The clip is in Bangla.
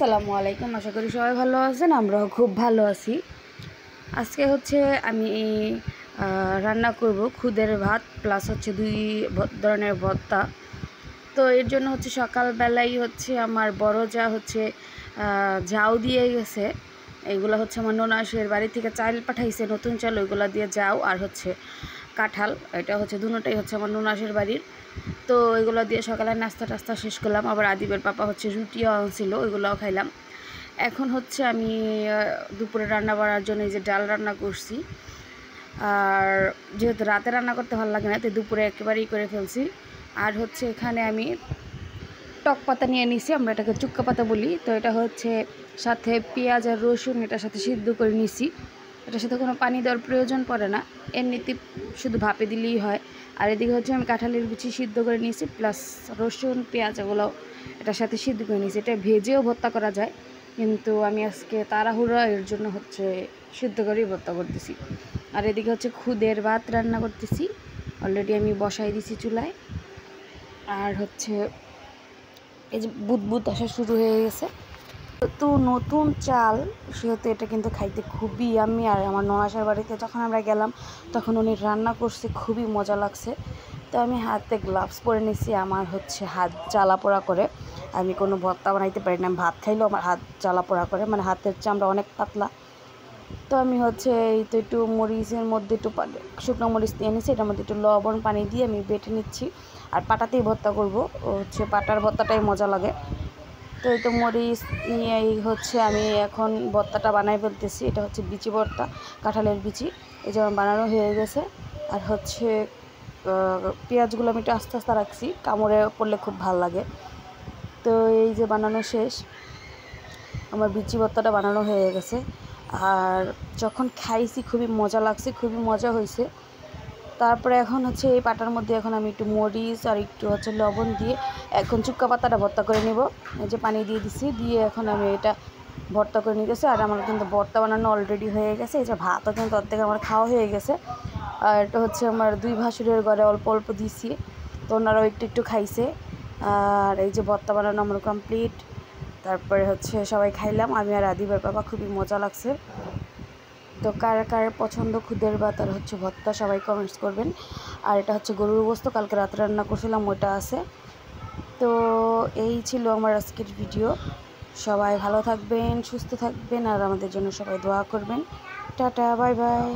আসসালামু আলাইকুম। আশা করি সবাই ভালো আছেন, আমরাও খুব ভালো আছি। আজকে হচ্ছে আমি রান্না করব খুদের ভাত প্লাস হচ্ছে দুই ধরনের ভর্তা। তো এর জন্য হচ্ছে সকালবেলাই হচ্ছে আমার বড় যা হচ্ছে ঝাউ দিয়ে গেছে। এইগুলো হচ্ছে আমার ননাসের বাড়ি থেকে চাল পাঠাইছে, নতুন চাল, ওইগুলো দিয়ে যাও আর হচ্ছে কাঁঠাল, এটা হচ্ছে দুটোটাই হচ্ছে আমার ননাসের বাড়ির। তো এগুলো দিয়ে সকালে নাস্তা টাস্তা শেষ করলাম। আবার আদিবের পাপা হচ্ছে রুটিও আনছিল, ওইগুলোও খাইলাম। এখন হচ্ছে আমি দুপুরে রান্না করার জন্য এই যে ডাল রান্না করছি। আর যেহেতু রাতে রান্না করতে ভালো লাগে না, তো দুপুরে একেবারেই করে ফেলছি। আর হচ্ছে এখানে আমি টক পাতা নিয়ে নিছি, আমরা এটাকে চুক্কা পাতা বলি। তো এটা হচ্ছে সাথে পেঁয়াজ আর রসুন এটার সাথে সিদ্ধ করে নিছি। এটার সাথে কোনো পানি দেওয়ার প্রয়োজন পড়ে না, এমনিতে শুধু ভাপে দিলেই হয়। আর এদিকে হচ্ছে আমি কাঁঠালের বিচি সিদ্ধ করে নিয়েছি, প্লাস রসুন পেঁয়াজ এগুলো এটার সাথে সিদ্ধ করে নিয়েছি। এটা ভেজেও ভর্তা করা যায়, কিন্তু আমি আজকে তাড়াহুড়া এর জন্য হচ্ছে সিদ্ধ করেই ভর্তা করতেছি। আর এদিকে হচ্ছে খুদের ভাত রান্না করতেছি, অলরেডি আমি বসাই দিছি চুলায়। আর হচ্ছে এই যে বুদবুদ আসা শুরু হয়ে গেছে। তো নতুন চাল, সেহেতু এটা কিন্তু খাইতে খুবই আমি। আর আমার ননাসের বাড়িতে যখন আমরা গেলাম তখন উনি রান্না করছে, খুবই মজা লাগছে। তো আমি হাতে গ্লাভস পরে নিছি, আমার হচ্ছে হাত জ্বালা পোড়া করে। আমি কোনো ভর্তা বানাইতে পারি না, ভাত খাইলেও আমার হাত জ্বালা পোড়া করে, মানে হাতের চামড়া অনেক পাতলা। তো আমি হচ্ছে এই তো একটু মরিচের মধ্যে একটু শুকনো মরিচ নিয়ে নিচ্ছি, এটার মধ্যে একটু লবণ পানি দিয়ে আমি বেটে নিচ্ছি। আর পাটাতেই ভর্তা করব, হচ্ছে পাটার ভর্তাটাই মজা লাগে। তো এই তো মরিচ নিয়ে হচ্ছে আমি এখন ভর্তাটা বানাই ফেলতেছি। এটা হচ্ছে বিচি ভর্তা, কাঁঠালের বিচি, এই যেমন বানানো হয়ে গেছে। আর হচ্ছে পেঁয়াজগুলো আমি একটু আস্তে আস্তে রাখছি, কামড়ে পড়লে খুব ভাল লাগে। তো এই যে বানানো শেষ, আমার বিচি ভর্তাটা বানানো হয়ে গেছে। আর যখন খাইছি খুবই মজা লাগছে, খুবই মজা হয়েছে। তারপরে এখন হচ্ছে এই পাটার মধ্যে এখন আমি একটু মরিচ আর একটু হচ্ছে লবণ দিয়ে এখন চুক্কা পাতাটা ভর্তা করে নেব। এই যে পানি দিয়ে দিছি, দিয়ে এখন আমি এটা ভর্তা করে নিতেছি। আর আমার কিন্তু ভর্তা বানানো অলরেডি হয়ে গেছে। এই যে ভাতও কিন্তু অর্ধেক আমার খাওয়া হয়ে গেছে। আর এটা হচ্ছে আমার দুই ভাসুরের ঘরে অল্প অল্প দিছি, তো ওনারাও একটু একটু খাইছে। আর এই যে ভর্তা বানানো আমার কমপ্লিট। তারপরে হচ্ছে সবাই খাইলাম, আমি আর আদিবার বাবা, খুবই মজা লাগছে। তো কার কার পছন্দ খুদের ভাত আর হচ্ছে ভর্তা, সবাই কমেন্টস করবেন। আর এটা হচ্ছে গরুর গোস্ত, কালকে রাতে রান্না করছিলাম, ওটা আছে। তো এই ছিল আমার আজকের ভিডিও। সবাই ভালো থাকবেন, সুস্থ থাকবেন, আর আমাদের জন্য সবাই দোয়া করবেন। Tata, bye bye.